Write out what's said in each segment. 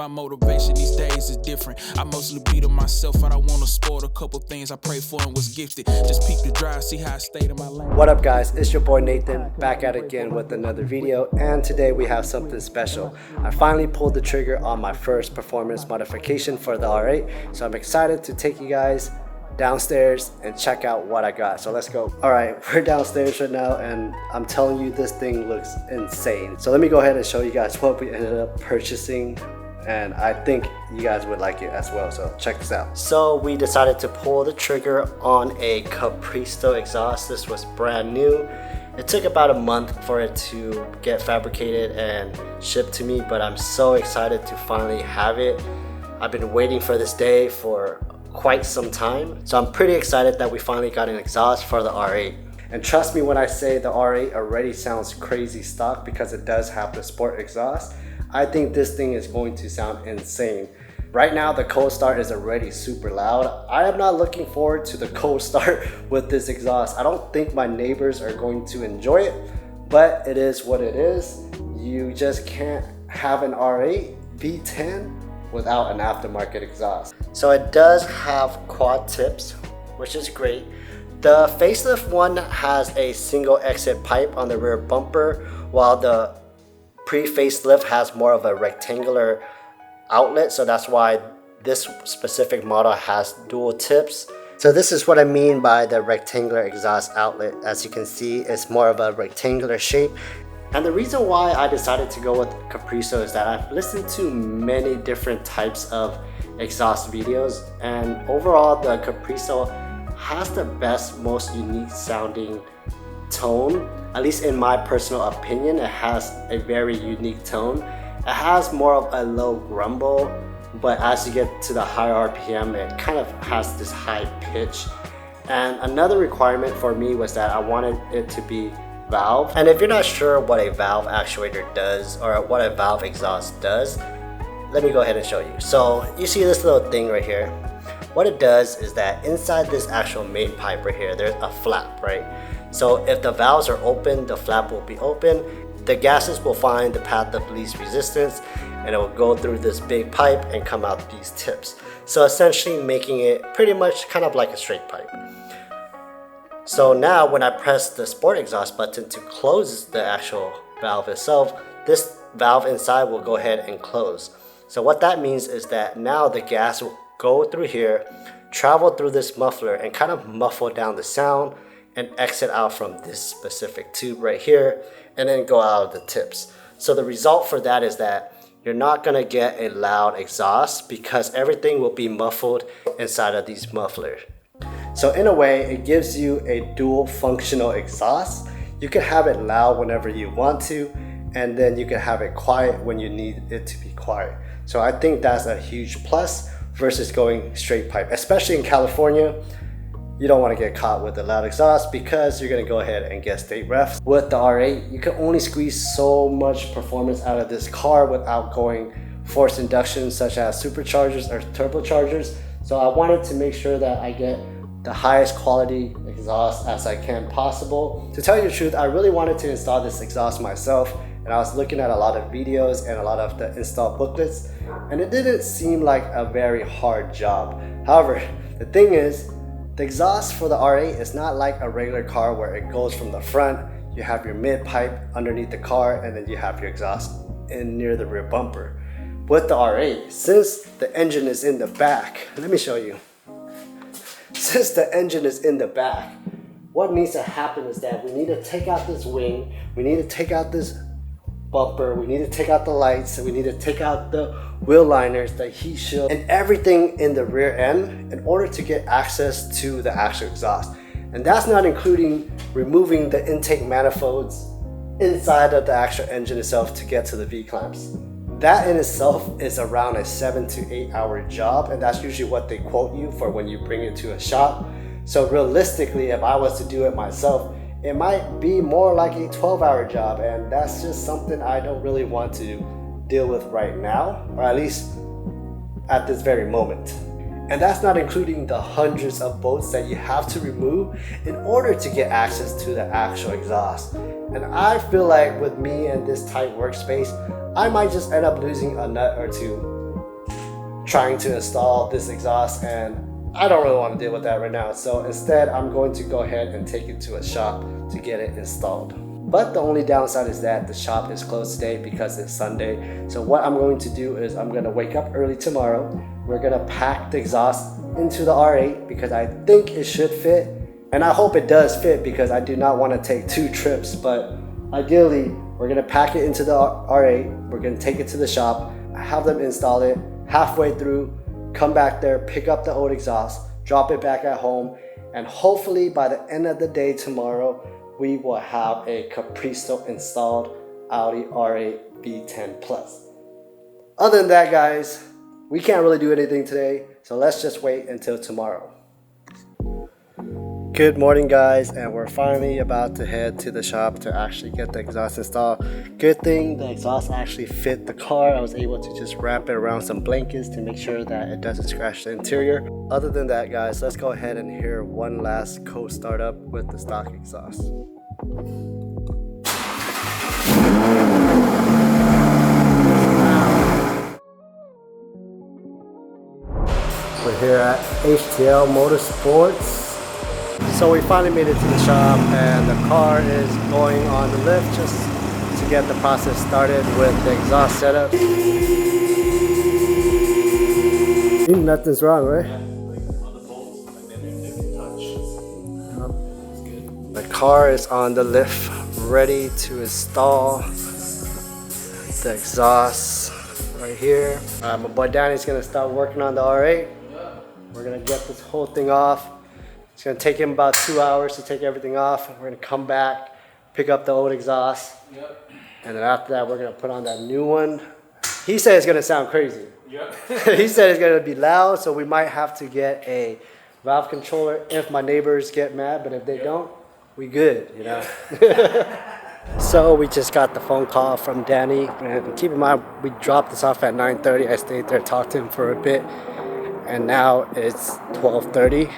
My motivation these days is different. I mostly beat on myself. I don't want to spoil a couple things I prayed for and was gifted. Just peep the drive, see how I stayed in my lane. What up guys, it's your boy Nathan, back at it again with another video, and today we have something special. I finally pulled the trigger on my first performance modification for the R8, so I'm excited to take you guys downstairs and check out what I got. So let's go. Alright, we're downstairs right now and I'm telling you this thing looks insane. So let me go ahead and show you guys what we ended up purchasing, and I think you guys would like it as well, so check this out. So we decided to pull the trigger on a Capristo exhaust. This was brand new. It took about a month for it to get fabricated and shipped to me, but I'm so excited to finally have it. I've been waiting for this day for quite some time, so I'm pretty excited that we finally got an exhaust for the R8. And trust me when I say the R8 already sounds crazy stock because it does have the sport exhaust. I think this thing is going to sound insane. Right now the cold start is already super loud. I am not looking forward to the cold start with this exhaust. I don't think my neighbors are going to enjoy it, but it is what it is. You just can't have an R8 V10 without an aftermarket exhaust. So it does have quad tips, which is great. The facelift one has a single exit pipe on the rear bumper, while the pre-facelift has more of a rectangular outlet, so that's why this specific model has dual tips. So this is what I mean by the rectangular exhaust outlet. As you can see, it's more of a rectangular shape. And the reason why I decided to go with Capristo is that I've listened to many different types of exhaust videos, and overall the Capristo has the best, most unique sounding tone. At least in my personal opinion, it has a very unique tone. It has more of a low grumble, but as you get to the higher RPM, it kind of has this high pitch. And another requirement for me was that I wanted it to be valve. And if you're not sure what a valve actuator does or what a valve exhaust does, let me go ahead and show you. So you see this little thing right here. What it does is that inside this actual main pipe right here, there's a flap, right? So if the valves are open, the flap will be open. The gases will find the path of least resistance and it will go through this big pipe and come out these tips. So essentially making it pretty much kind of like a straight pipe. So now when I press the sport exhaust button to close the actual valve itself, this valve inside will go ahead and close. So what that means is that now the gas will go through here, travel through this muffler and kind of muffle down the sound and exit out from this specific tube right here and then go out of the tips. So the result for that is that you're not gonna get a loud exhaust because everything will be muffled inside of these mufflers. So in a way, it gives you a dual functional exhaust. You can have it loud whenever you want to, and then you can have it quiet when you need it to be quiet. So I think that's a huge plus versus going straight pipe, especially in California. You don't want to get caught with a loud exhaust because you're going to go ahead and get state refs. With the R8, you can only squeeze so much performance out of this car without going forced induction such as superchargers or turbochargers. So I wanted to make sure that I get the highest quality exhaust as I can possible. To tell you the truth, I really wanted to install this exhaust myself, and I was looking at a lot of videos and a lot of the install booklets, and it didn't seem like a very hard job. However, the thing is, the exhaust for the R8 is not like a regular car where it goes from the front, you have your mid pipe underneath the car, and then you have your exhaust in near the rear bumper. With the R8, since the engine is in the back, let me show you. Since the engine is in the back, what needs to happen is that we need to take out this wing, we need to take out this bumper, we need to take out the lights, we need to take out the wheel liners, the heat shield, and everything in the rear end in order to get access to the actual exhaust. And that's not including removing the intake manifolds inside of the actual engine itself to get to the V-clamps. That in itself is around a 7 to 8 hour job, and that's usually what they quote you for when you bring it to a shop. So realistically, if I was to do it myself, it might be more like a 12-hour job, and that's just something I don't really want to deal with right now, or at least at this very moment. And that's not including the hundreds of bolts that you have to remove in order to get access to the actual exhaust. And I feel like with me and this tight workspace, I might just end up losing a nut or two trying to install this exhaust, and I don't really want to deal with that right now. So instead, I'm going to go ahead and take it to a shop to get it installed. But the only downside is that the shop is closed today because it's Sunday. So what I'm going to do is I'm going to wake up early tomorrow. We're going to pack the exhaust into the R8 because I think it should fit. And I hope it does fit because I do not want to take 2 trips. But ideally, we're going to pack it into the R8. We're going to take it to the shop, have them install it. Halfway through, come back there, pick up the old exhaust, drop it back at home. And hopefully by the end of the day tomorrow, we will have a Capristo installed Audi R8 V10 Plus. Other than that, guys, we can't really do anything today, so let's just wait until tomorrow. Good morning, guys, and we're finally about to head to the shop to actually get the exhaust installed. Good thing the exhaust actually fit the car. I was able to just wrap it around some blankets to make sure that it doesn't scratch the interior. Other than that, guys, let's go ahead and hear one last cold startup with the stock exhaust. We're here at HTL Motorsports. So we finally made it to the shop, and the car is going on the lift just to get the process started with the exhaust setup. Nothing's wrong, right? The car is on the lift, ready to install the exhaust right here. My boy Danny's gonna start working on the R8. We're gonna get this whole thing off. It's gonna take him about 2 hours to take everything off. We're gonna come back, pick up the old exhaust, and then after that, we're gonna put on that new one. He said it's gonna sound crazy. He said it's gonna be loud, so we might have to get a valve controller if my neighbors get mad, but if they don't, we good, you know? So we just got the phone call from Danny, and keep in mind, we dropped this off at 9:30. I stayed there, talked to him for a bit, and now it's 12:30.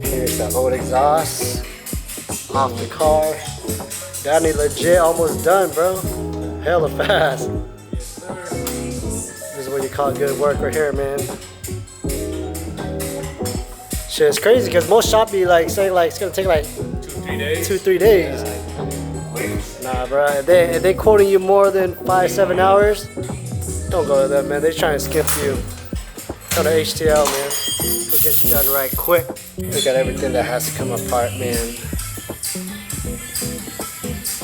Here's the old exhaust off the car. Danny legit almost done, bro. Hella fast. This is what you call good work right here, man. Shit, it's crazy because most shops be like saying like it's gonna take like 2-3 days. Nah, bro. If they quoting you more than 5-7 hours, don't go to them, man. They're trying to skip you. Go to HTL, man. We'll get you done right quick. We got everything that has to come apart, man.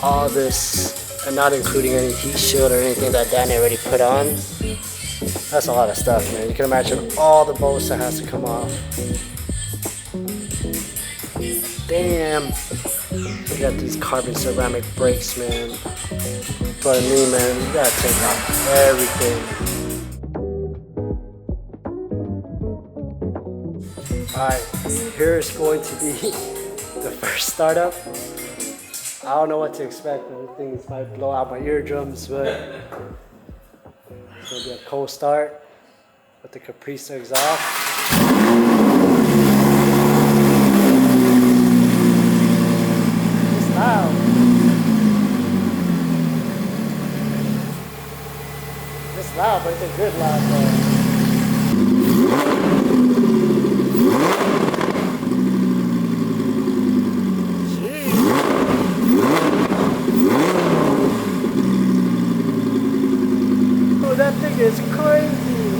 All this, and not including any heat shield or anything that Danny already put on. That's a lot of stuff, man. You can imagine all the bolts that has to come off. Damn. We got these carbon ceramic brakes, man. But me, man, you gotta take off everything. Alright, here's going to be the first startup. I don't know what to expect. Things might blow out my eardrums, but it's gonna be a cold start with the Capristo exhaust. It's loud. It's loud, but it's a good loud though. That thing is crazy.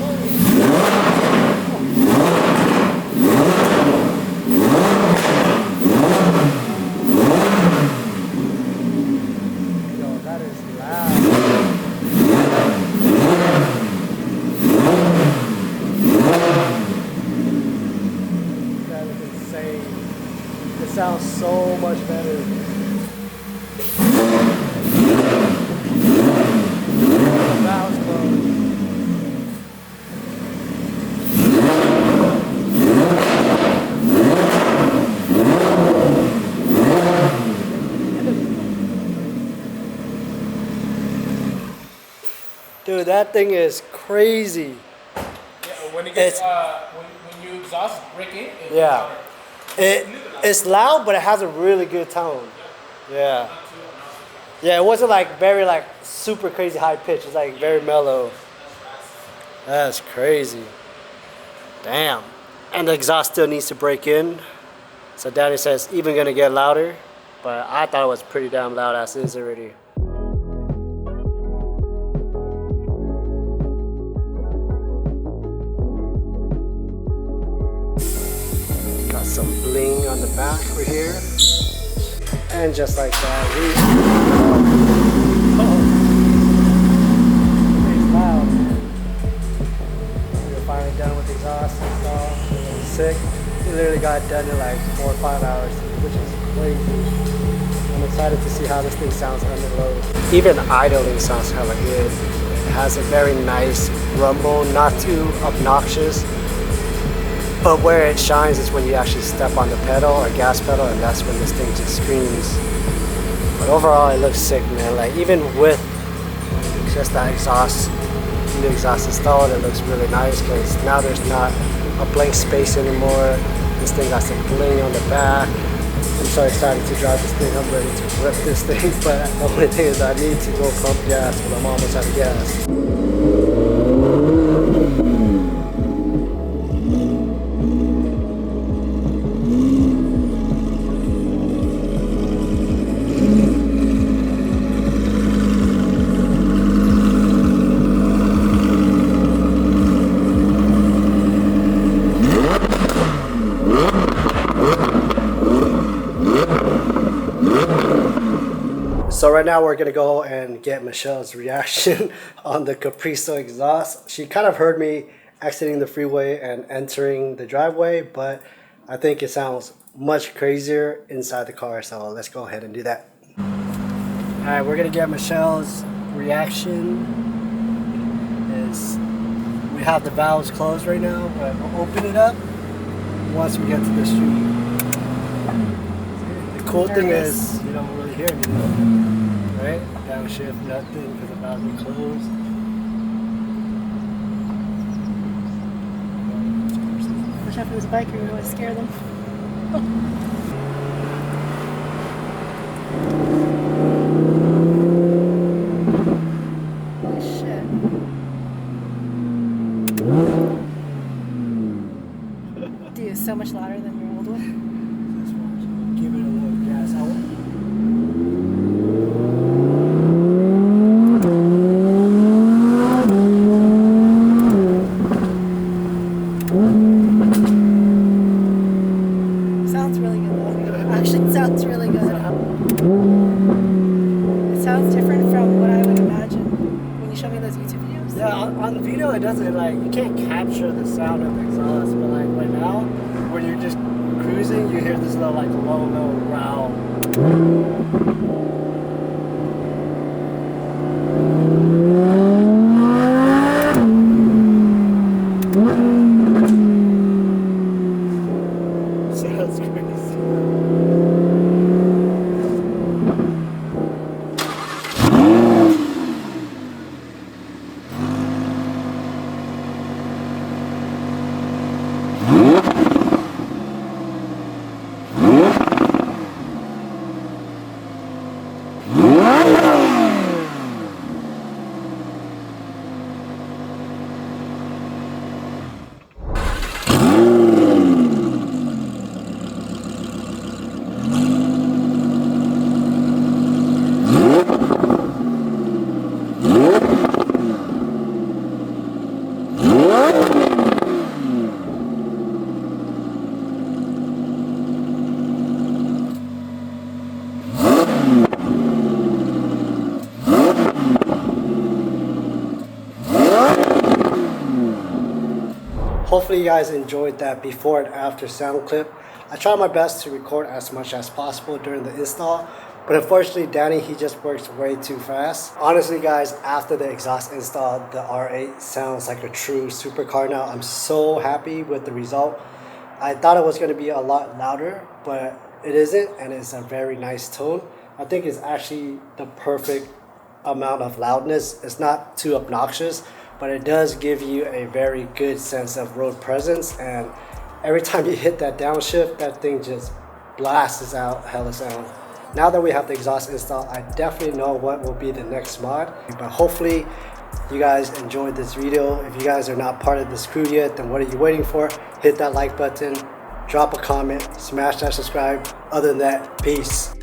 Yo, that is loud. That is insane. It sounds so much better. Dude, that thing is crazy. Yeah, when it gets when you exhaust braking. Yeah, it's loud, but it has a really good tone. Yeah. Yeah, it wasn't like very like super crazy high pitch. It's like very mellow. That's crazy. Damn. And the exhaust still needs to break in. So Danny says even gonna get louder, but I thought it was pretty damn loud as is already. Got some bling on the back over here. And just like that, it's loud. We're finally done with the exhaust install. It was sick. We literally got done in like 4 or 5 hours, which is crazy. I'm excited to see how this thing sounds under load. Even idling sounds hella good. It has a very nice rumble, not too obnoxious. But where it shines is when you actually step on the pedal or gas pedal, and that's when this thing just screams. But overall, it looks sick, man. Like even with just that exhaust, new exhaust installed, it looks really nice because now there's not a blank space anymore. This thing got some bling on the back. I'm so excited to drive this thing. I'm ready to rip this thing, but the only thing is I need to go pump gas because I'm almost out of gas. So right now we're gonna go and get Michelle's reaction on the Capristo exhaust. She kind of heard me exiting the freeway and entering the driveway, but I think it sounds much crazier inside the car, so let's go ahead and do that. Alright, we're gonna get Michelle's reaction. We have the valves closed right now, but we'll open it up once we get to the street. The cool thing is you don't really hear anything. Right? Downshift, nothing because the valves are closed. Watch out for this biker, you always scare them. Oh shit. Dude, it's so much louder than your old one. Give it a little gas out. Sounds really good though. Actually, it sounds really good. It sounds different from what I would imagine when you show me those YouTube videos. Yeah, on the video it doesn't, like, you can't capture the sound of the exhaust, but like right now, when you're just cruising, you hear this little like low growl. Sounds crazy. Hopefully you guys enjoyed that before and after sound clip. I try my best to record as much as possible during the install, but unfortunately Danny, he just works way too fast. Honestly guys, after the exhaust install, the R8 sounds like a true supercar now. I'm so happy with the result. I thought it was going to be a lot louder, but it isn't, and it's a very nice tone. I think it's actually the perfect amount of loudness. It's not too obnoxious, but it does give you a very good sense of road presence, and every time you hit that downshift, that thing just blasts out hella sound. Now that we have the exhaust installed, I definitely know what will be the next mod, but hopefully you guys enjoyed this video. If you guys are not part of this crew yet, then what are you waiting for? Hit that like button, drop a comment, smash that subscribe. Other than that, peace.